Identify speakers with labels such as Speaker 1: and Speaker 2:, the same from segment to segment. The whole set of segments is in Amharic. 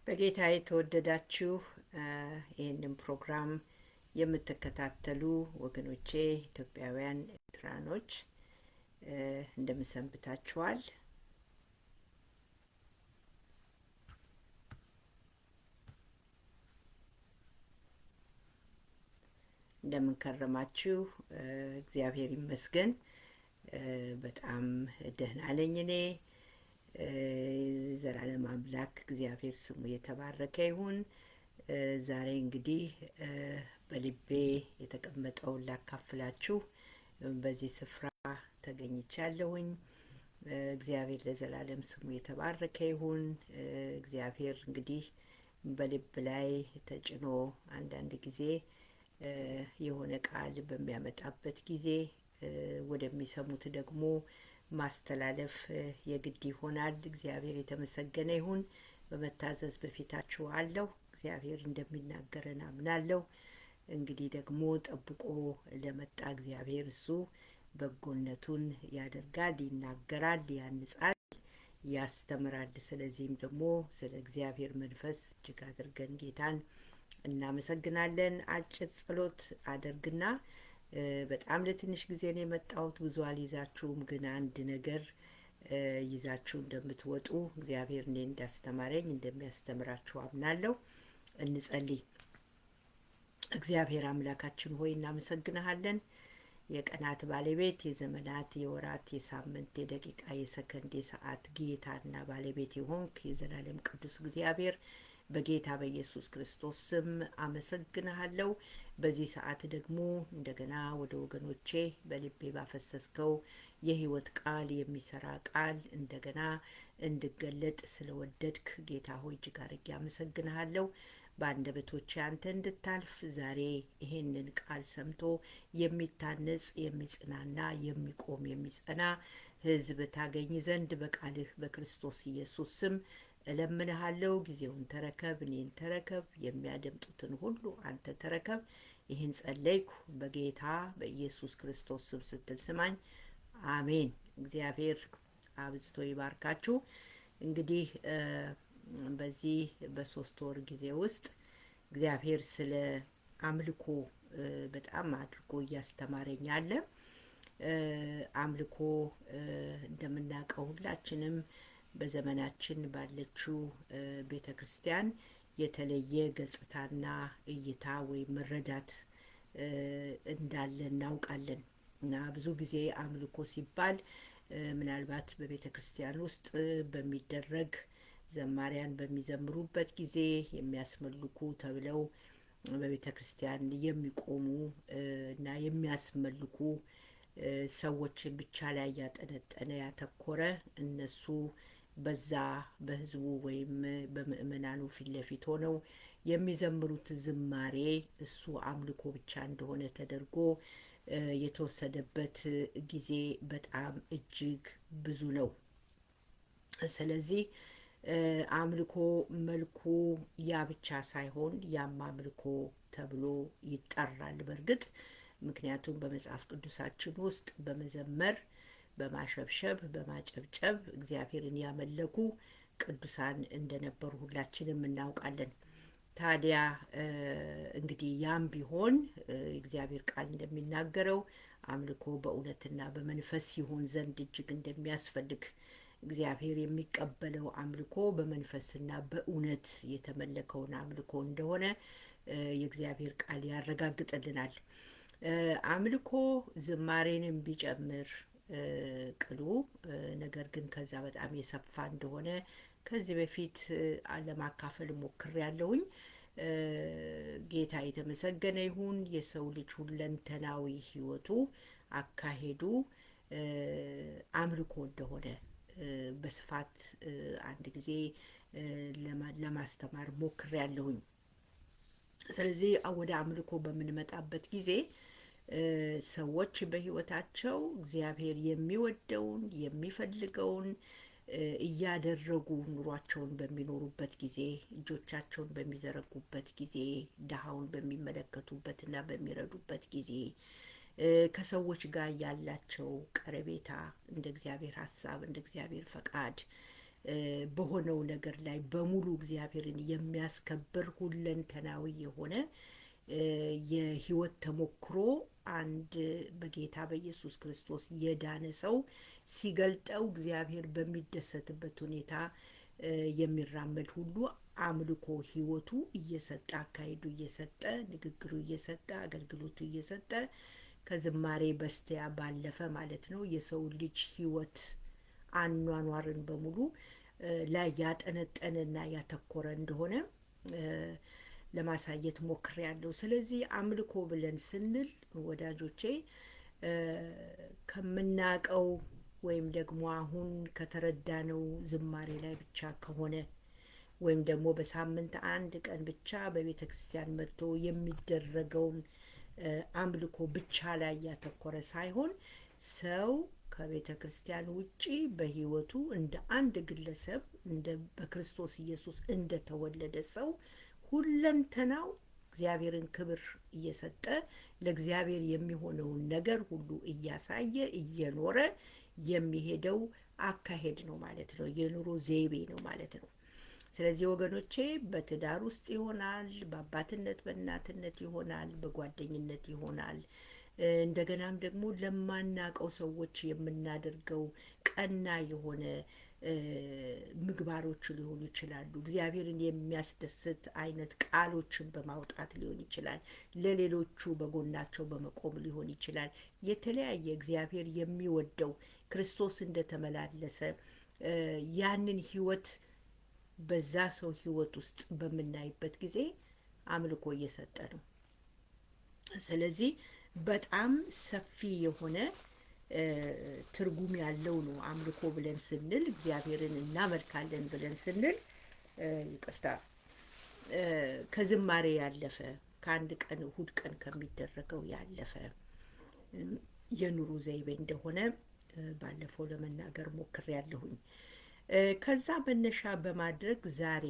Speaker 1: በጌታ የተወደዳችሁ ይህንን ፕሮግራም የምትከታተሉ ወገኖቼ ኢትዮጵያውያን ኤርትራኖች እንደምን ሰንብታችኋል? እንደምን ከረማችሁ? እግዚአብሔር ይመስገን በጣም ደህና ነኝ እኔ። ዘላለም አምላክ እግዚአብሔር ስሙ የተባረከ ይሁን። ዛሬ እንግዲህ በልቤ የተቀመጠውን ላካፍላችሁ በዚህ ስፍራ ተገኝቻለሁኝ። እግዚአብሔር ለዘላለም ስሙ የተባረከ ይሁን። እግዚአብሔር እንግዲህ በልብ ላይ ተጭኖ አንዳንድ ጊዜ የሆነ ቃል በሚያመጣበት ጊዜ ወደሚሰሙት ደግሞ ማስተላለፍ የግድ ይሆናል። እግዚአብሔር የተመሰገነ ይሁን። በመታዘዝ በፊታችሁ አለሁ። እግዚአብሔር እንደሚናገረን አምናለሁ። እንግዲህ ደግሞ ጠብቆ ለመጣ እግዚአብሔር እሱ በጎነቱን ያደርጋል፣ ይናገራል፣ ያንጻል፣ ያስተምራል። ስለዚህም ደግሞ ስለ እግዚአብሔር መንፈስ እጅግ አድርገን ጌታን እናመሰግናለን። አጭር ጸሎት አደርግና በጣም ለትንሽ ጊዜ ነው የመጣሁት። ብዙ አልይዛችሁም፣ ግን አንድ ነገር ይዛችሁ እንደምትወጡ እግዚአብሔር እኔ እንዳስተማረኝ እንደሚያስተምራችሁ አምናለሁ። እንጸልይ። እግዚአብሔር አምላካችን ሆይ እናመሰግንሃለን። የቀናት ባለቤት፣ የዘመናት፣ የወራት፣ የሳምንት፣ የደቂቃ፣ የሰከንድ፣ የሰዓት ጌታና ባለቤት የሆንክ የዘላለም ቅዱስ እግዚአብሔር በጌታ በኢየሱስ ክርስቶስ ስም አመሰግንሃለሁ። በዚህ ሰዓት ደግሞ እንደገና ወደ ወገኖቼ በልቤ ባፈሰስከው የሕይወት ቃል የሚሰራ ቃል እንደገና እንድገለጥ ስለወደድክ ጌታ ሆይ እጅግ አድርጌ አመሰግንሃለሁ። በአንደበቶቼ አንተ እንድታልፍ ዛሬ ይሄንን ቃል ሰምቶ የሚታነጽ የሚጽናና የሚቆም የሚጸና ሕዝብ ታገኝ ዘንድ በቃልህ በክርስቶስ ኢየሱስ ስም እለምንሃለሁ። ጊዜውን ተረከብ፣ እኔን ተረከብ፣ የሚያደምጡትን ሁሉ አንተ ተረከብ። ይህን ጸለይኩ በጌታ በኢየሱስ ክርስቶስ ስም ስትል ስማኝ። አሜን። እግዚአብሔር አብዝቶ ይባርካችሁ። እንግዲህ በዚህ በ3 ወር ጊዜ ውስጥ እግዚአብሔር ስለ አምልኮ በጣም አድርጎ እያስተማረኝ አለ። አምልኮ እንደምናውቀው ሁላችንም በዘመናችን ባለችው ቤተ ክርስቲያን የተለየ ገጽታና እይታ ወይም መረዳት እንዳለ እናውቃለን። እና ብዙ ጊዜ አምልኮ ሲባል ምናልባት በቤተ ክርስቲያን ውስጥ በሚደረግ ዘማሪያን በሚዘምሩበት ጊዜ የሚያስመልኩ ተብለው በቤተ ክርስቲያን የሚቆሙ እና የሚያስመልኩ ሰዎችን ብቻ ላይ ያጠነጠነ ያተኮረ እነሱ በዛ በህዝቡ ወይም በምእመናኑ ፊት ለፊት ሆነው የሚዘምሩት ዝማሬ እሱ አምልኮ ብቻ እንደሆነ ተደርጎ የተወሰደበት ጊዜ በጣም እጅግ ብዙ ነው። ስለዚህ አምልኮ መልኩ ያ ብቻ ሳይሆን ያም አምልኮ ተብሎ ይጠራል። በእርግጥ ምክንያቱም በመጽሐፍ ቅዱሳችን ውስጥ በመዘመር በማሸብሸብ በማጨብጨብ እግዚአብሔርን ያመለኩ ቅዱሳን እንደነበሩ ሁላችንም እናውቃለን። ታዲያ እንግዲህ ያም ቢሆን እግዚአብሔር ቃል እንደሚናገረው አምልኮ በእውነትና በመንፈስ ይሆን ዘንድ እጅግ እንደሚያስፈልግ፣ እግዚአብሔር የሚቀበለው አምልኮ በመንፈስና በእውነት የተመለከውን አምልኮ እንደሆነ የእግዚአብሔር ቃል ያረጋግጥልናል። አምልኮ ዝማሬንም ቢጨምር ቅሉ ነገር ግን ከዛ በጣም የሰፋ እንደሆነ ከዚህ በፊት ለማካፈል ሞክሬያለሁኝ። ጌታ የተመሰገነ ይሁን። የሰው ልጅ ሁለንተናዊ ሕይወቱ አካሄዱ አምልኮ እንደሆነ በስፋት አንድ ጊዜ ለማስተማር ሞክሬያለሁኝ። ስለዚህ ወደ አምልኮ በምንመጣበት ጊዜ ሰዎች በሕይወታቸው እግዚአብሔር የሚወደውን የሚፈልገውን እያደረጉ ኑሯቸውን በሚኖሩበት ጊዜ፣ እጆቻቸውን በሚዘረጉበት ጊዜ፣ ድሃውን በሚመለከቱበትና በሚረዱበት ጊዜ፣ ከሰዎች ጋር ያላቸው ቀረቤታ እንደ እግዚአብሔር ሀሳብ እንደ እግዚአብሔር ፈቃድ በሆነው ነገር ላይ በሙሉ እግዚአብሔርን የሚያስከብር ሁለንተናዊ የሆነ የህይወት ተሞክሮ አንድ በጌታ በኢየሱስ ክርስቶስ የዳነ ሰው ሲገልጠው እግዚአብሔር በሚደሰትበት ሁኔታ የሚራመድ ሁሉ አምልኮ ህይወቱ እየሰጠ አካሄዱ እየሰጠ ንግግሩ እየሰጠ አገልግሎቱ እየሰጠ ከዝማሬ በስቲያ ባለፈ ማለት ነው የሰው ልጅ ህይወት አኗኗርን በሙሉ ላይ ያጠነጠነና ያተኮረ እንደሆነ ለማሳየት ሞክሬያለሁ። ስለዚህ አምልኮ ብለን ስንል ወዳጆቼ ከምናቀው ወይም ደግሞ አሁን ከተረዳነው ዝማሬ ላይ ብቻ ከሆነ ወይም ደግሞ በሳምንት አንድ ቀን ብቻ በቤተ ክርስቲያን መጥቶ የሚደረገውን አምልኮ ብቻ ላይ ያተኮረ ሳይሆን ሰው ከቤተ ክርስቲያን ውጪ በህይወቱ እንደ አንድ ግለሰብ እንደ በክርስቶስ ኢየሱስ እንደተወለደ ሰው ሁለንተናው እግዚአብሔርን ክብር እየሰጠ ለእግዚአብሔር የሚሆነውን ነገር ሁሉ እያሳየ እየኖረ የሚሄደው አካሄድ ነው ማለት ነው። የኑሮ ዘይቤ ነው ማለት ነው። ስለዚህ ወገኖቼ በትዳር ውስጥ ይሆናል፣ በአባትነት በእናትነት ይሆናል፣ በጓደኝነት ይሆናል፣ እንደገናም ደግሞ ለማናቀው ሰዎች የምናደርገው ቀና የሆነ ምግባሮች ሊሆኑ ይችላሉ። እግዚአብሔርን የሚያስደስት አይነት ቃሎችን በማውጣት ሊሆን ይችላል። ለሌሎቹ በጎናቸው በመቆም ሊሆን ይችላል። የተለያየ እግዚአብሔር የሚወደው ክርስቶስ እንደተመላለሰ ያንን ህይወት በዛ ሰው ህይወት ውስጥ በምናይበት ጊዜ አምልኮ እየሰጠ ነው። ስለዚህ በጣም ሰፊ የሆነ ትርጉም ያለው ነው አምልኮ ብለን ስንል እግዚአብሔርን እናመልካለን ብለን ስንል ይቅርታ ከዝማሬ ያለፈ ከአንድ ቀን እሁድ ቀን ከሚደረገው ያለፈ የኑሮ ዘይቤ እንደሆነ ባለፈው ለመናገር ሞክሬያለሁኝ። ከዛ መነሻ በማድረግ ዛሬ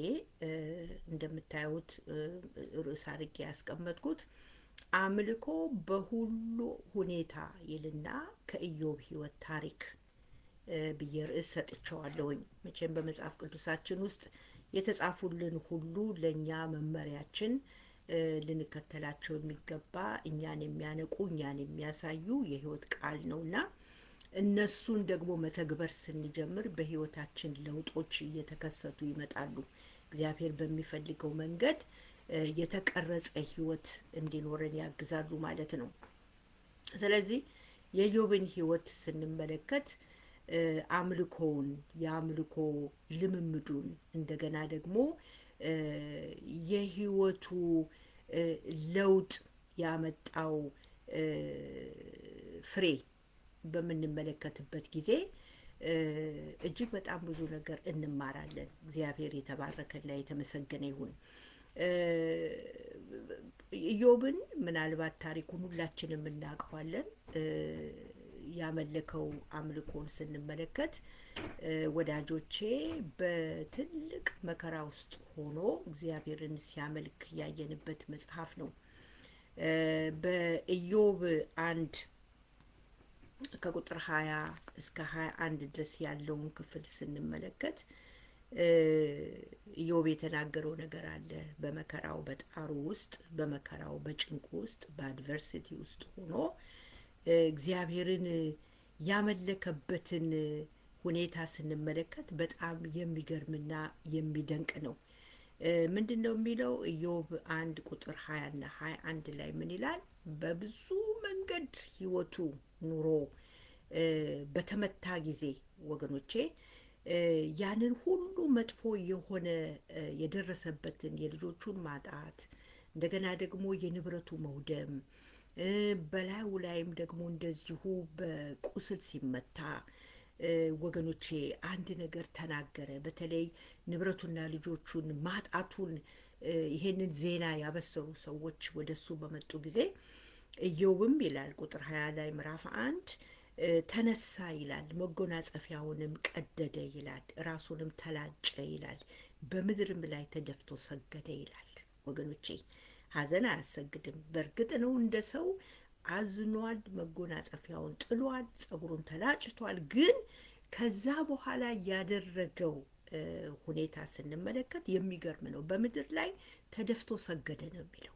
Speaker 1: እንደምታዩት ርዕስ አድርጌ ያስቀመጥኩት አምልኮ በሁሉ ሁኔታ ይልና ከኢዮብ ህይወት ታሪክ ብዬ ርዕስ ሰጥቼዋለሁኝ። መቼም በመጽሐፍ ቅዱሳችን ውስጥ የተጻፉልን ሁሉ ለእኛ መመሪያችን ልንከተላቸው የሚገባ እኛን የሚያነቁ እኛን የሚያሳዩ የህይወት ቃል ነውና እነሱን ደግሞ መተግበር ስንጀምር በህይወታችን ለውጦች እየተከሰቱ ይመጣሉ። እግዚአብሔር በሚፈልገው መንገድ የተቀረጸ ህይወት እንዲኖረን ያግዛሉ ማለት ነው። ስለዚህ የኢዮብን ህይወት ስንመለከት አምልኮውን የአምልኮ ልምምዱን እንደገና ደግሞ የህይወቱ ለውጥ ያመጣው ፍሬ በምንመለከትበት ጊዜ እጅግ በጣም ብዙ ነገር እንማራለን። እግዚአብሔር የተባረከና የተመሰገነ ይሁን። ኢዮብን ምናልባት ታሪኩን ሁላችንም እናውቀዋለን። ያመለከው አምልኮን ስንመለከት ወዳጆቼ በትልቅ መከራ ውስጥ ሆኖ እግዚአብሔርን ሲያመልክ ያየንበት መጽሐፍ ነው። በኢዮብ 1 ከቁጥር 20 እስከ 21 ድረስ ያለውን ክፍል ስንመለከት ኢዮብ የተናገረው ነገር አለ። በመከራው በጣሩ ውስጥ በመከራው በጭንቁ ውስጥ በአድቨርሲቲ ውስጥ ሆኖ እግዚአብሔርን ያመለከበትን ሁኔታ ስንመለከት በጣም የሚገርምና የሚደንቅ ነው። ምንድነው የሚለው? ኢዮብ 1 ቁጥር 20 እና 21 ላይ ምን ይላል? በብዙ መንገድ ህይወቱ ኑሮ በተመታ ጊዜ ወገኖቼ ያንን ሁሉ መጥፎ የሆነ የደረሰበትን የልጆቹን ማጣት እንደገና ደግሞ የንብረቱ መውደም በላዩ ላይም ደግሞ እንደዚሁ በቁስል ሲመታ ወገኖቼ አንድ ነገር ተናገረ። በተለይ ንብረቱና ልጆቹን ማጣቱን ይሄንን ዜና ያበሰሩ ሰዎች ወደሱ በመጡ ጊዜ ኢዮብም ይላል ቁጥር 20 ላይ ምዕራፍ 1 ተነሳ ይላል፣ መጎናጸፊያውንም ቀደደ ይላል፣ ራሱንም ተላጨ ይላል፣ በምድርም ላይ ተደፍቶ ሰገደ ይላል። ወገኖቼ ሐዘን አያሰግድም። በእርግጥ ነው እንደ ሰው አዝኗል፣ መጎናጸፊያውን ጥሏል፣ ጸጉሩን ተላጭቷል። ግን ከዛ በኋላ ያደረገው ሁኔታ ስንመለከት የሚገርም ነው። በምድር ላይ ተደፍቶ ሰገደ ነው የሚለው።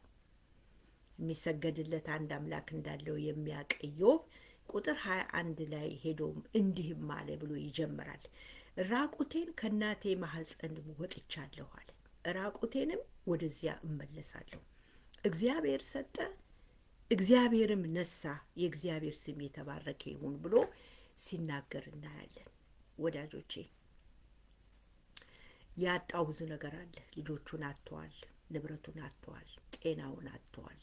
Speaker 1: የሚሰገድለት አንድ አምላክ እንዳለው የሚያውቅ ኢዮብ ቁጥር 21 ላይ ሄዶም እንዲህም አለ ብሎ ይጀምራል። ራቁቴን ከእናቴ ማህፀን ወጥቻለሁ አለ። ራቁቴንም ወደዚያ እመለሳለሁ። እግዚአብሔር ሰጠ፣ እግዚአብሔርም ነሳ፣ የእግዚአብሔር ስም የተባረከ ይሁን ብሎ ሲናገር እናያለን። ወዳጆቼ ያጣው ብዙ ነገር አለ። ልጆቹን አጥተዋል፣ ንብረቱን አጥተዋል፣ ጤናውን አጥተዋል፣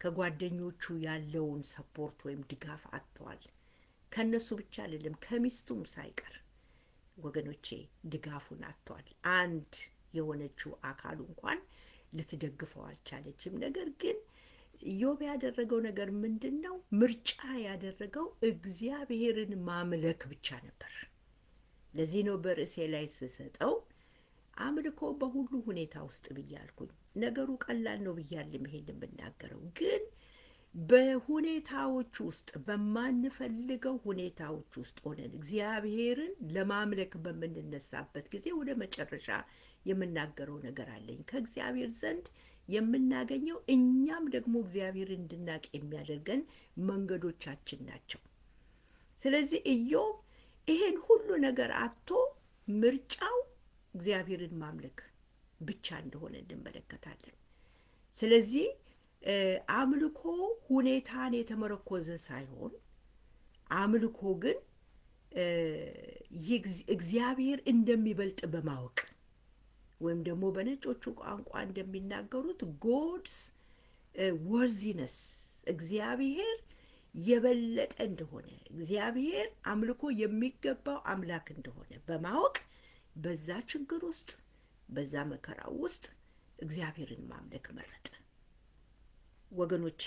Speaker 1: ከጓደኞቹ ያለውን ሰፖርት ወይም ድጋፍ አጥተዋል። ከነሱ ብቻ አይደለም ከሚስቱም ሳይቀር ወገኖቼ ድጋፉን አጥተዋል። አንድ የሆነችው አካሉ እንኳን ልትደግፈው አልቻለችም። ነገር ግን ኢዮብ ያደረገው ነገር ምንድን ነው? ምርጫ ያደረገው እግዚአብሔርን ማምለክ ብቻ ነበር። ለዚህ ነው በርዕሴ ላይ ስሰጠው አምልኮ በሁሉ ሁኔታ ውስጥ ብያልኩኝ። ነገሩ ቀላል ነው ብያለሁ ይሄን የምናገረው። ግን በሁኔታዎች ውስጥ በማንፈልገው ሁኔታዎች ውስጥ ሆነን እግዚአብሔርን ለማምለክ በምንነሳበት ጊዜ ወደ መጨረሻ የምናገረው ነገር አለኝ። ከእግዚአብሔር ዘንድ የምናገኘው እኛም ደግሞ እግዚአብሔርን እንድናቅ የሚያደርገን መንገዶቻችን ናቸው። ስለዚህ ኢዮብ ይሄን ሁሉ ነገር አጥቶ ምርጫው እግዚአብሔርን ማምለክ ብቻ እንደሆነ እንመለከታለን። ስለዚህ አምልኮ ሁኔታን የተመረኮዘ ሳይሆን አምልኮ ግን እግዚአብሔር እንደሚበልጥ በማወቅ ወይም ደግሞ በነጮቹ ቋንቋ እንደሚናገሩት ጎድስ ወርዚነስ፣ እግዚአብሔር የበለጠ እንደሆነ፣ እግዚአብሔር አምልኮ የሚገባው አምላክ እንደሆነ በማወቅ በዛ ችግር ውስጥ በዛ መከራ ውስጥ እግዚአብሔርን ማምለክ መረጠ። ወገኖቼ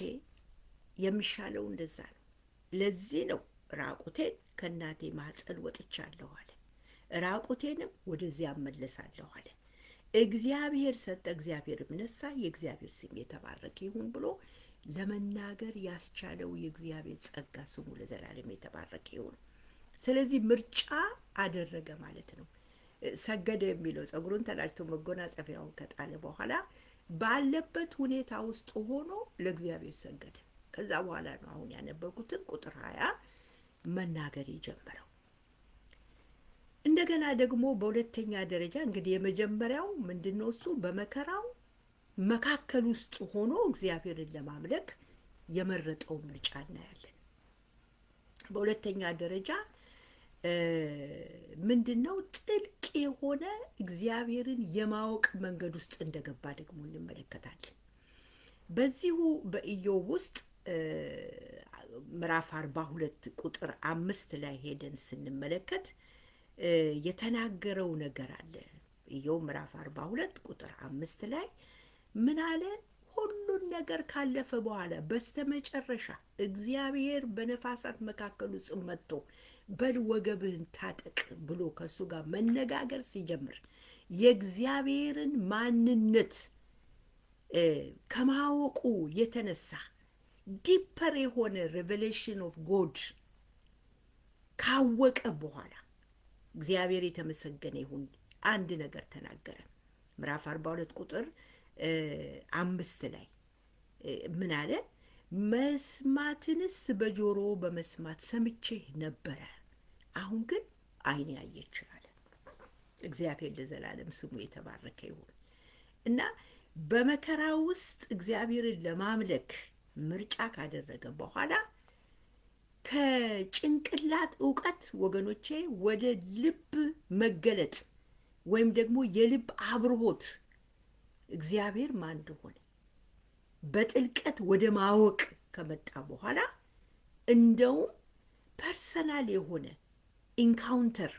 Speaker 1: የሚሻለው እንደዛ ነው። ለዚህ ነው ራቁቴን ከእናቴ ማህፀን ወጥቻለሁ አለ፣ ራቁቴንም ወደዚያ እመለሳለሁ አለ። እግዚአብሔር ሰጠ፣ እግዚአብሔርም ነሳ፣ የእግዚአብሔር ስም የተባረከ ይሁን ብሎ ለመናገር ያስቻለው የእግዚአብሔር ጸጋ ስሙ ለዘላለም የተባረከ ይሁን። ስለዚህ ምርጫ አደረገ ማለት ነው። ሰገደ የሚለው ጸጉሩን ተላጭቶ መጎናጸፊያውን ከጣለ በኋላ ባለበት ሁኔታ ውስጥ ሆኖ ለእግዚአብሔር ሰገደ። ከዛ በኋላ ነው አሁን ያነበብኩትን ቁጥር 20 መናገር የጀመረው። እንደገና ደግሞ በሁለተኛ ደረጃ እንግዲህ የመጀመሪያው ምንድነው? እሱ በመከራው መካከል ውስጥ ሆኖ እግዚአብሔርን ለማምለክ የመረጠው ምርጫ እናያለን። በሁለተኛ ደረጃ ምንድነው? ጥልቅ የሆነ እግዚአብሔርን የማወቅ መንገድ ውስጥ እንደገባ ደግሞ እንመለከታለን። በዚሁ በኢዮብ ውስጥ ምዕራፍ 42 ቁጥር 5 ላይ ሄደን ስንመለከት የተናገረው ነገር አለ። ኢዮብ ምዕራፍ 42 ቁጥር 5 ላይ ምን አለ? ሁሉን ነገር ካለፈ በኋላ በስተመጨረሻ እግዚአብሔር በነፋሳት መካከል ውስጥ መጥቶ በል ወገብህን ታጠቅ ብሎ ከሱ ጋር መነጋገር ሲጀምር የእግዚአብሔርን ማንነት ከማወቁ የተነሳ ዲፐር የሆነ ሬቨሌሽን ኦፍ ጎድ ካወቀ በኋላ እግዚአብሔር የተመሰገነ ይሁን አንድ ነገር ተናገረ። ምዕራፍ 42 ቁጥር 5 ላይ ምን አለ? መስማትንስ በጆሮ በመስማት ሰምቼ ነበረ፣ አሁን ግን ዓይኔ አየች አለ። እግዚአብሔር ለዘላለም ስሙ የተባረከ ይሁን። እና በመከራ ውስጥ እግዚአብሔርን ለማምለክ ምርጫ ካደረገ በኋላ ከጭንቅላት ዕውቀት ወገኖቼ ወደ ልብ መገለጥ ወይም ደግሞ የልብ አብርሆት እግዚአብሔር ማን እንደሆነ በጥልቀት ወደ ማወቅ ከመጣ በኋላ እንደውም ፐርሰናል የሆነ ኢንካውንተር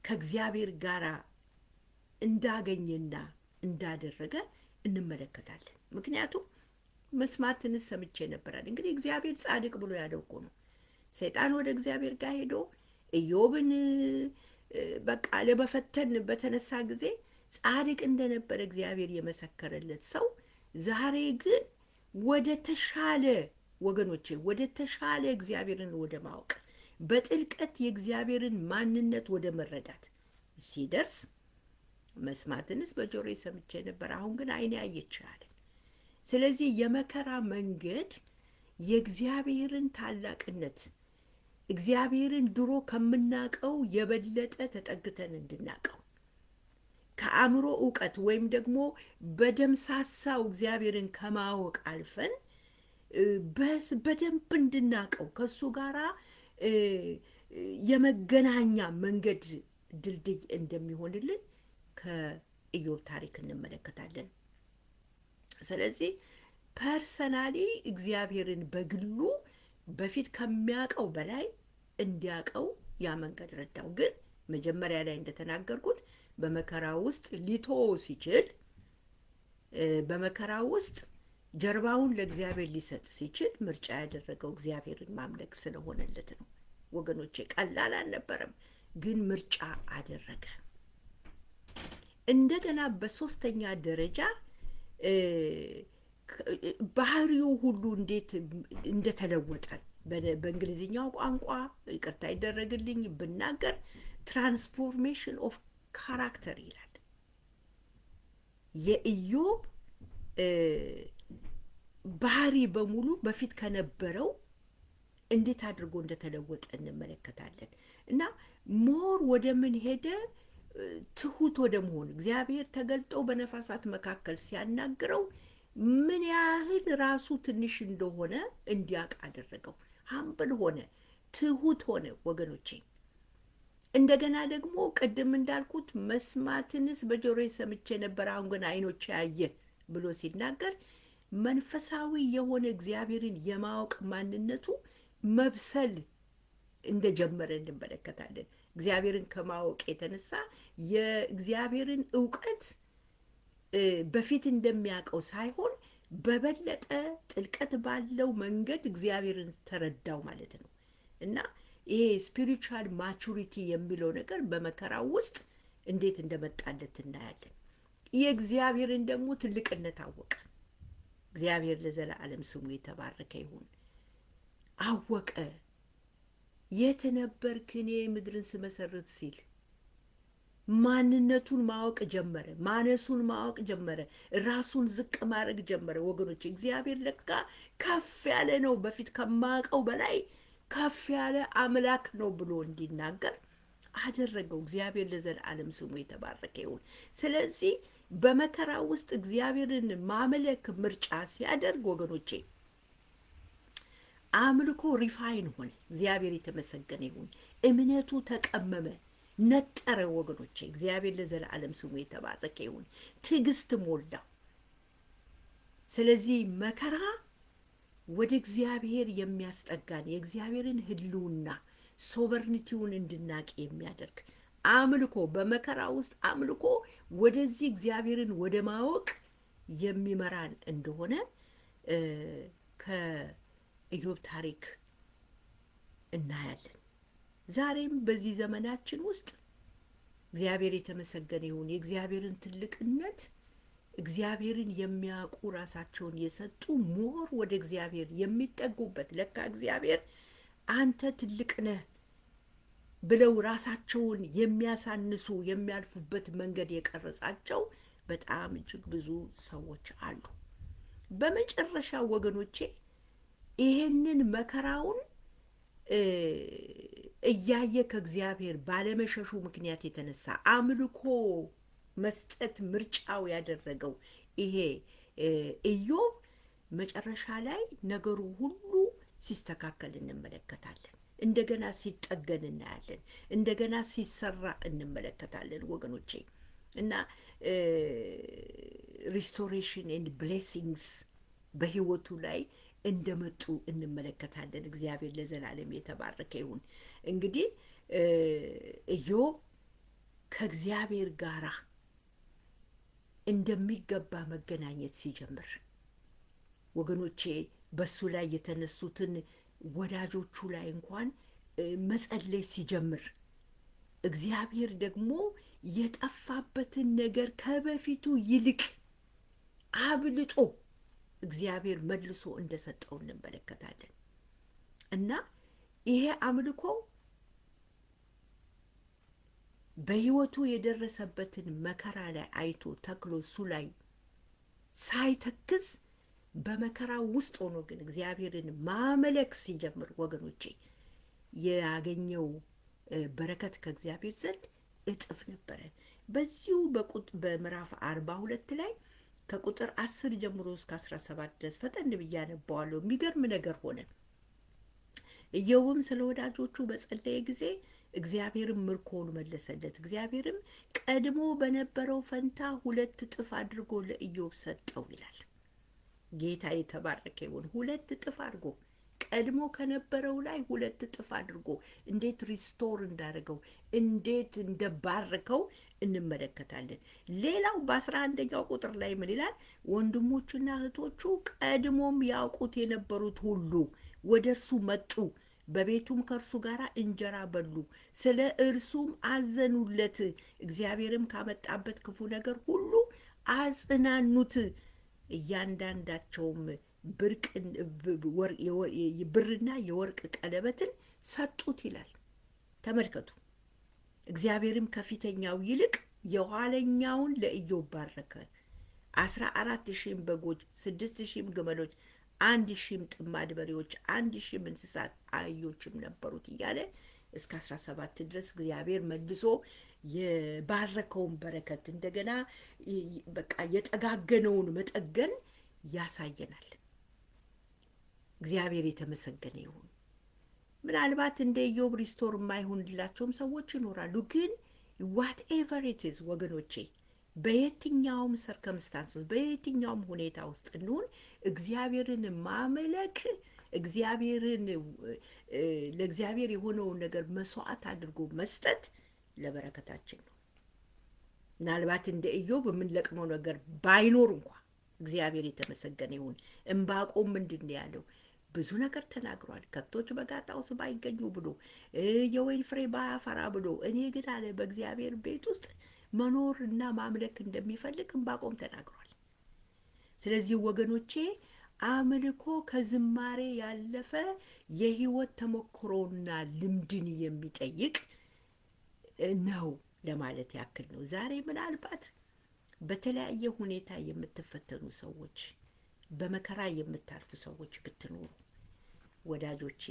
Speaker 1: ከእግዚአብሔር ጋር እንዳገኘና እንዳደረገ እንመለከታለን። ምክንያቱም መስማትንስ ሰምቼ ነበራል። እንግዲህ እግዚአብሔር ጻድቅ ብሎ ያለው እኮ ነው። ሰይጣን ወደ እግዚአብሔር ጋር ሄዶ ኢዮብን በቃ ለመፈተን በተነሳ ጊዜ ጻድቅ እንደነበረ እግዚአብሔር የመሰከረለት ሰው ዛሬ ግን ወደ ተሻለ ወገኖቼ ወደ ተሻለ እግዚአብሔርን ወደ ማወቅ በጥልቀት የእግዚአብሔርን ማንነት ወደ መረዳት ሲደርስ መስማትንስ በጆሮዬ ሰምቼ ነበር፣ አሁን ግን ዓይኔ አየች አለ። ስለዚህ የመከራ መንገድ የእግዚአብሔርን ታላቅነት እግዚአብሔርን ድሮ ከምናቀው የበለጠ ተጠግተን እንድናቀው ከአእምሮ ዕውቀት ወይም ደግሞ በደምሳሳው እግዚአብሔርን ከማወቅ አልፈን በደንብ እንድናቀው ከእሱ ጋር የመገናኛ መንገድ ድልድይ እንደሚሆንልን ከኢዮብ ታሪክ እንመለከታለን። ስለዚህ ፐርሰናሊ እግዚአብሔርን በግሉ በፊት ከሚያቀው በላይ እንዲያቀው ያ መንገድ ረዳው። ግን መጀመሪያ ላይ እንደተናገርኩት በመከራ ውስጥ ሊተወው ሲችል፣ በመከራ ውስጥ ጀርባውን ለእግዚአብሔር ሊሰጥ ሲችል ምርጫ ያደረገው እግዚአብሔርን ማምለክ ስለሆነለት ነው። ወገኖቼ ቀላል አልነበረም፣ ግን ምርጫ አደረገ። እንደገና በሶስተኛ ደረጃ ባህሪው ሁሉ እንዴት እንደተለወጠ በእንግሊዝኛው ቋንቋ ይቅርታ ይደረግልኝ ብናገር ትራንስፎርሜሽን ኦፍ ካራክተር ይላል። የኢዮብ ባህሪ በሙሉ በፊት ከነበረው እንዴት አድርጎ እንደተለወጠ እንመለከታለን። እና ሞር ወደ ምን ሄደ? ትሁት ወደ መሆን እግዚአብሔር ተገልጦ በነፋሳት መካከል ሲያናግረው ምን ያህል ራሱ ትንሽ እንደሆነ እንዲያውቅ አደረገው። ሀምብል ሆነ፣ ትሁት ሆነ ወገኖቼ። እንደገና ደግሞ ቅድም እንዳልኩት መስማትንስ በጆሮዬ ሰምቼ ነበር፣ አሁን ግን ዓይኖቼ አየ ብሎ ሲናገር መንፈሳዊ የሆነ እግዚአብሔርን የማወቅ ማንነቱ መብሰል እንደጀመረ እንመለከታለን። እግዚአብሔርን ከማወቅ የተነሳ የእግዚአብሔርን ዕውቀት በፊት እንደሚያውቀው ሳይሆን በበለጠ ጥልቀት ባለው መንገድ እግዚአብሔርን ተረዳው ማለት ነው። እና ይሄ ስፒሪቹዋል ማቹሪቲ የሚለው ነገር በመከራው ውስጥ እንዴት እንደመጣለት እናያለን። የእግዚአብሔርን ደግሞ ትልቅነት አወቀ። እግዚአብሔር ለዘላለም ስሙ የተባረከ ይሁን። አወቀ። የት ነበርክ እኔ ምድርን ስመሰርት ሲል ማንነቱን ማወቅ ጀመረ። ማነሱን ማወቅ ጀመረ። ራሱን ዝቅ ማድረግ ጀመረ። ወገኖች እግዚአብሔር ለካ ከፍ ያለ ነው፣ በፊት ከማውቀው በላይ ከፍ ያለ አምላክ ነው ብሎ እንዲናገር አደረገው። እግዚአብሔር ለዘላለም ስሙ የተባረከ ይሁን። ስለዚህ በመከራ ውስጥ እግዚአብሔርን ማምለክ ምርጫ ሲያደርግ ወገኖቼ አምልኮ ሪፋይን ሆነ። እግዚአብሔር የተመሰገነ ይሁን። እምነቱ ተቀመመ፣ ነጠረ። ወገኖቼ እግዚአብሔር ለዘላለም ስሙ የተባረከ ይሁን። ትዕግስት ሞላው። ስለዚህ መከራ ወደ እግዚአብሔር የሚያስጠጋን የእግዚአብሔርን ሕልውና ሶቨርኒቲውን እንድናቅ የሚያደርግ አምልኮ፣ በመከራ ውስጥ አምልኮ ወደዚህ እግዚአብሔርን ወደ ማወቅ የሚመራን እንደሆነ ከኢዮብ ታሪክ እናያለን። ዛሬም በዚህ ዘመናችን ውስጥ እግዚአብሔር የተመሰገነ ይሁን የእግዚአብሔርን ትልቅነት እግዚአብሔርን የሚያውቁ ራሳቸውን የሰጡ ሞር ወደ እግዚአብሔር የሚጠጉበት ለካ እግዚአብሔር አንተ ትልቅ ነህ ብለው ራሳቸውን የሚያሳንሱ የሚያልፉበት መንገድ የቀረጻቸው በጣም እጅግ ብዙ ሰዎች አሉ። በመጨረሻ ወገኖቼ ይሄንን መከራውን እያየ ከእግዚአብሔር ባለመሸሹ ምክንያት የተነሳ አምልኮ መስጠት ምርጫው ያደረገው ይሄ ኢዮብ መጨረሻ ላይ ነገሩ ሁሉ ሲስተካከል እንመለከታለን። እንደገና ሲጠገን እናያለን። እንደገና ሲሰራ እንመለከታለን ወገኖቼ። እና ሪስቶሬሽን ኤንድ ብሌሲንግስ በህይወቱ ላይ እንደመጡ እንመለከታለን። እግዚአብሔር ለዘላለም የተባረከ ይሁን። እንግዲህ ኢዮብ ከእግዚአብሔር ጋራ እንደሚገባ መገናኘት ሲጀምር ወገኖቼ በሱ ላይ የተነሱትን ወዳጆቹ ላይ እንኳን መጸለይ ሲጀምር እግዚአብሔር ደግሞ የጠፋበትን ነገር ከበፊቱ ይልቅ አብልጦ እግዚአብሔር መልሶ እንደሰጠው እንመለከታለን። እና ይሄ አምልኮ በህይወቱ የደረሰበትን መከራ ላይ አይቶ ተክሎ እሱ ላይ ሳይተክዝ በመከራው ውስጥ ሆኖ ግን እግዚአብሔርን ማምለክ ሲጀምር ወገኖቼ ያገኘው በረከት ከእግዚአብሔር ዘንድ እጥፍ ነበረ። በዚሁ በምዕራፍ 42 ላይ ከቁጥር 10 ጀምሮ እስከ 17 ድረስ ፈጠን ብዬ አነባዋለሁ። የሚገርም ነገር ሆነ። ኢዮብም ስለ ወዳጆቹ በጸለየ ጊዜ እግዚአብሔርም ምርኮውን መለሰለት። እግዚአብሔርም ቀድሞ በነበረው ፈንታ 2 እጥፍ አድርጎ ለኢዮብ ሰጠው ይላል። ጌታ የተባረከ ይሁን። 2 እጥፍ አድርጎ ቀድሞ ከነበረው ላይ 2 እጥፍ አድርጎ እንዴት ሪስቶር እንዳደረገው እንዴት እንደባረከው እንመለከታለን። ሌላው በ11ኛው ቁጥር ላይ ምን ይላል? ወንድሞቹና እህቶቹ ቀድሞም ያውቁት የነበሩት ሁሉ ወደ እርሱ መጡ፣ በቤቱም ከእርሱ ጋር እንጀራ በሉ፣ ስለ እርሱም አዘኑለት። እግዚአብሔርም ካመጣበት ክፉ ነገር ሁሉ አጽናኑት። እያንዳንዳቸውም ብርና የወርቅ ቀለበትን ሰጡት ይላል። ተመልከቱ። እግዚአብሔርም ከፊተኛው ይልቅ የኋለኛውን ለኢዮብ ባረከ። 14,000 በጎች፣ 6,000 ግመሎች፣ 1,000 ጥማድ በሬዎች፣ 1,000 እንስሳት አህዮችም ነበሩት እያለ እስከ 17 ድረስ እግዚአብሔር መልሶ የባረከውን በረከት እንደገና በቃ የጠጋገነውን መጠገን ያሳየናል። እግዚአብሔር የተመሰገነ ይሁን። ምናልባት እንደ ኢዮብ ሪስቶር የማይሆንላቸውም ሰዎች ይኖራሉ። ግን ዋትኤቨር ኢት ኢዝ ወገኖቼ፣ በየትኛውም ሰርከምስታንስ በየትኛውም ሁኔታ ውስጥ እንሁን እግዚአብሔርን ማምለክ ለእግዚአብሔር የሆነውን ነገር መስዋዕት አድርጎ መስጠት ለበረከታችን ነው። ምናልባት እንደ ኢዮብ የምንለቅመው ነገር ባይኖር እንኳ እግዚአብሔር የተመሰገነ ይሁን። ዕንባቆም ምንድን ነው ያለው? ብዙ ነገር ተናግሯል። ከብቶች በጋጣ ውስጥ ባይገኙ ብሎ የወይን ፍሬ ባያፈራ ብሎ፣ እኔ ግን አለ በእግዚአብሔር ቤት ውስጥ መኖር እና ማምለክ እንደሚፈልግ ዕንባቆም ተናግሯል። ስለዚህ ወገኖቼ አምልኮ ከዝማሬ ያለፈ የህይወት ተሞክሮና ልምድን የሚጠይቅ ነው ለማለት ያክል ነው። ዛሬ ምናልባት በተለያየ ሁኔታ የምትፈተኑ ሰዎች፣ በመከራ የምታልፉ ሰዎች ብትኖሩ ወዳጆቼ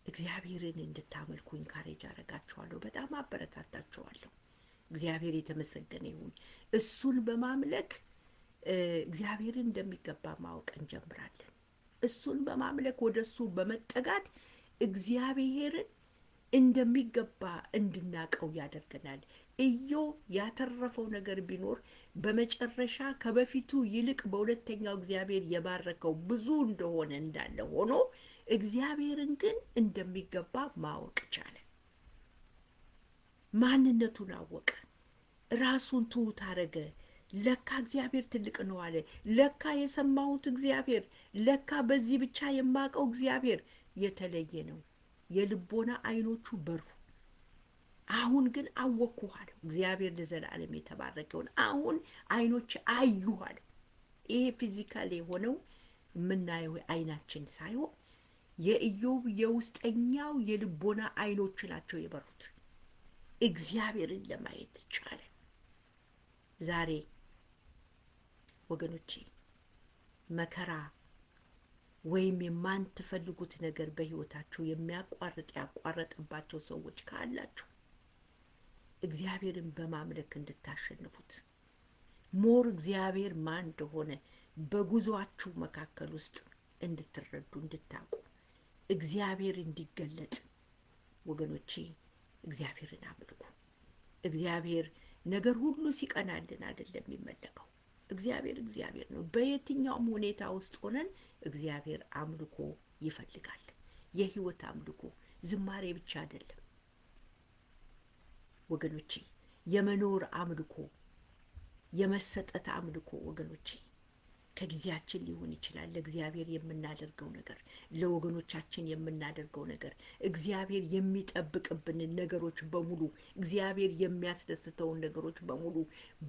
Speaker 1: እግዚአብሔርን እንድታመልኩ ኢንካሬጅ አደርጋችኋለሁ። በጣም አበረታታችኋለሁ። እግዚአብሔር የተመሰገነ ይሁን። እሱን በማምለክ እግዚአብሔርን እንደሚገባ ማወቅ እንጀምራለን። እሱን በማምለክ ወደ እሱ በመጠጋት እግዚአብሔርን እንደሚገባ እንድናቀው ያደርገናል። ኢዮብ ያተረፈው ነገር ቢኖር በመጨረሻ ከበፊቱ ይልቅ በሁለተኛው እግዚአብሔር የባረከው ብዙ እንደሆነ እንዳለ ሆኖ እግዚአብሔርን ግን እንደሚገባ ማወቅ ቻለ። ማንነቱን አወቀ። ራሱን ትሁት አረገ። ለካ እግዚአብሔር ትልቅ ነው አለ። ለካ የሰማሁት እግዚአብሔር፣ ለካ በዚህ ብቻ የማቀው እግዚአብሔር የተለየ ነው። የልቦና አይኖቹ በሩ። አሁን ግን አወቅኩ አለው። እግዚአብሔር ለዘላለም የተባረከውን አሁን አይኖች አዩ አለው። ይሄ ፊዚካል የሆነው የምናየው አይናችን ሳይሆን የኢዮብ የውስጠኛው የልቦና አይኖች ናቸው የበሩት። እግዚአብሔርን ለማየት ቻለ። ዛሬ ወገኖቼ መከራ ወይም የማትፈልጉት ነገር በህይወታችሁ ያቋረጠባቸው ሰዎች ካላችሁ እግዚአብሔርን በማምለክ እንድታሸንፉት ሞር እግዚአብሔር ማን እንደሆነ በጉዟችሁ መካከል ውስጥ እንድትረዱ እንድታውቁ እግዚአብሔር እንዲገለጥ ወገኖቼ እግዚአብሔርን አምልኩ። እግዚአብሔር ነገር ሁሉ ሲቀናልን አይደለም የሚመለከው። እግዚአብሔር ነው። በየትኛውም ሁኔታ ውስጥ ሆነን እግዚአብሔር አምልኮ ይፈልጋል። የህይወት አምልኮ ዝማሬ ብቻ አይደለም ወገኖቼ፣ የመኖር አምልኮ፣ የመሰጠት አምልኮ ወገኖቼ ከጊዜያችን ሊሆን ይችላል። ለእግዚአብሔር የምናደርገው ነገር፣ ለወገኖቻችን የምናደርገው ነገር፣ እግዚአብሔር የሚጠብቅብንን ነገሮች በሙሉ፣ እግዚአብሔር የሚያስደስተውን ነገሮች በሙሉ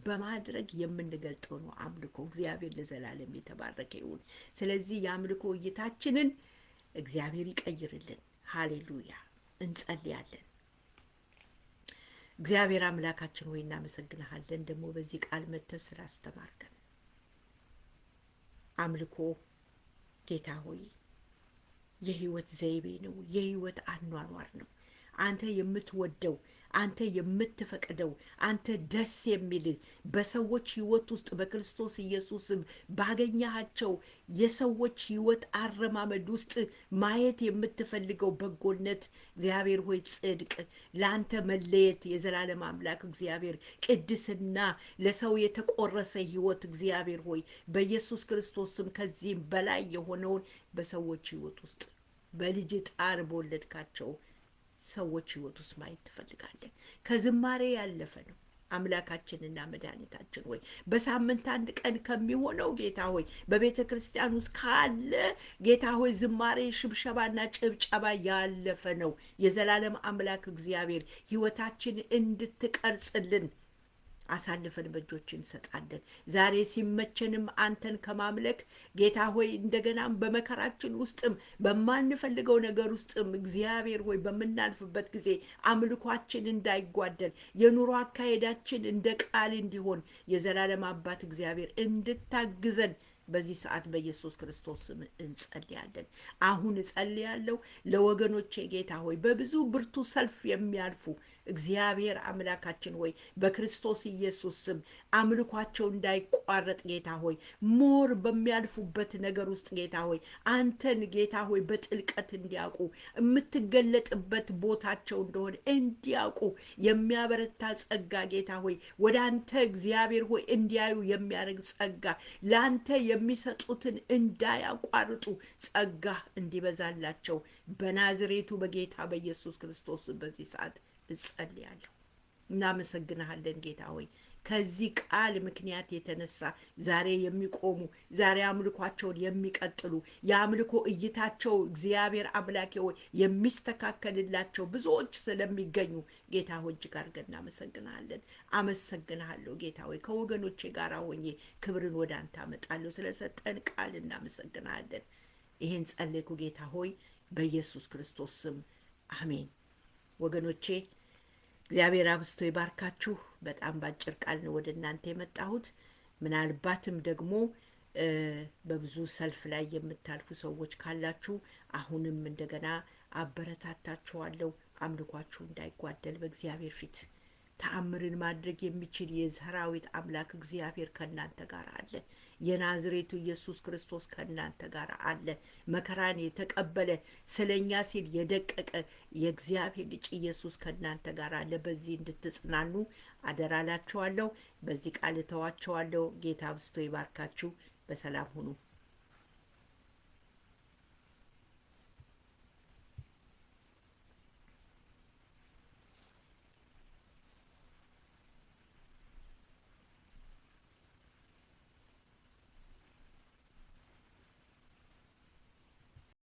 Speaker 1: በማድረግ የምንገልጠው ነው አምልኮ። እግዚአብሔር ለዘላለም የተባረከ ይሁን። ስለዚህ የአምልኮ እይታችንን እግዚአብሔር ይቀይርልን። ሃሌሉያ። እንጸልያለን። እግዚአብሔር አምላካችን ሆይ እናመሰግንሃለን። ደግሞ በዚህ ቃል መጥተህ ስላስተማርከን አምልኮ ጌታ ሆይ የህይወት ዘይቤ ነው፣ የህይወት አኗኗር ነው። አንተ የምትወደው፣ አንተ የምትፈቅደው፣ አንተ ደስ የሚልህ በሰዎች ህይወት ውስጥ በክርስቶስ ኢየሱስ ባገኛቸው የሰዎች ህይወት አረማመድ ውስጥ ማየት የምትፈልገው በጎነት እግዚአብሔር ሆይ ጽድቅ፣ ለአንተ መለየት የዘላለም አምላክ እግዚአብሔር ቅድስና፣ ለሰው የተቆረሰ ህይወት እግዚአብሔር ሆይ በኢየሱስ ክርስቶስም ከዚህም በላይ የሆነውን በሰዎች ህይወት ውስጥ በልጅ ጣር በወለድካቸው ሰዎች ህይወት ውስጥ ማየት ትፈልጋለን። ከዝማሬ ያለፈ ነው አምላካችንና መድኃኒታችን ሆይ በሳምንት አንድ ቀን ከሚሆነው ጌታ ሆይ በቤተ ክርስቲያን ውስጥ ካለ ጌታ ሆይ ዝማሬ፣ ሽብሸባና ጭብጨባ ያለፈ ነው። የዘላለም አምላክ እግዚአብሔር ህይወታችን እንድትቀርጽልን አሳልፈን በእጆች እንሰጣለን። ዛሬ ሲመቸንም አንተን ከማምለክ ጌታ ሆይ እንደገናም በመከራችን ውስጥም በማንፈልገው ነገር ውስጥም እግዚአብሔር ሆይ በምናልፍበት ጊዜ አምልኳችን እንዳይጓደል የኑሮ አካሄዳችን እንደ ቃል እንዲሆን የዘላለም አባት እግዚአብሔር እንድታግዘን በዚህ ሰዓት በኢየሱስ ክርስቶስ ስም እንጸልያለን። አሁን እጸልያለሁ ለወገኖቼ ጌታ ሆይ በብዙ ብርቱ ሰልፍ የሚያልፉ እግዚአብሔር አምላካችን ሆይ በክርስቶስ ኢየሱስ ስም አምልኳቸው እንዳይቋረጥ ጌታ ሆይ ሞር በሚያልፉበት ነገር ውስጥ ጌታ ሆይ አንተን ጌታ ሆይ በጥልቀት እንዲያውቁ የምትገለጥበት ቦታቸው እንደሆነ እንዲያውቁ የሚያበረታ ጸጋ ጌታ ሆይ ወደ አንተ እግዚአብሔር ሆይ እንዲያዩ የሚያደርግ ጸጋ ለአንተ የሚሰጡትን እንዳያቋርጡ ጸጋ እንዲበዛላቸው በናዝሬቱ በጌታ በኢየሱስ ክርስቶስ በዚህ ሰዓት እጸልያለሁ። እናመሰግንሃለን ጌታ ሆይ ከዚህ ቃል ምክንያት የተነሳ ዛሬ የሚቆሙ ዛሬ አምልኳቸውን የሚቀጥሉ የአምልኮ እይታቸው እግዚአብሔር አምላኬ ሆይ የሚስተካከልላቸው ብዙዎች ስለሚገኙ ጌታ ሆይ እጅግ አድርገን እናመሰግንሃለን። አመሰግንሃለሁ ጌታ ሆይ ከወገኖቼ ጋር ሆኜ ክብርን ወደ አንተ አመጣለሁ። ስለሰጠን ቃል እናመሰግንሃለን። ይህን ጸለይኩ ጌታ ሆይ በኢየሱስ ክርስቶስ ስም አሜን። ወገኖቼ እግዚአብሔር አብስቶ ይባርካችሁ። በጣም ባጭር ቃል ነው ወደ እናንተ የመጣሁት። ምናልባትም ደግሞ በብዙ ሰልፍ ላይ የምታልፉ ሰዎች ካላችሁ አሁንም እንደገና አበረታታችኋለሁ። አምልኳችሁ እንዳይጓደል በእግዚአብሔር ፊት ተአምርን ማድረግ የሚችል የሰራዊት አምላክ እግዚአብሔር ከእናንተ ጋር አለ። የናዝሬቱ ኢየሱስ ክርስቶስ ከእናንተ ጋር አለ። መከራን የተቀበለ ስለኛ ሲል የደቀቀ የእግዚአብሔር ልጅ ኢየሱስ ከእናንተ ጋር አለ። በዚህ እንድትጽናኑ አደራላችኋለሁ። በዚህ ቃል ተዋችኋለሁ። ጌታ አብዝቶ ይባርካችሁ። በሰላም ሁኑ።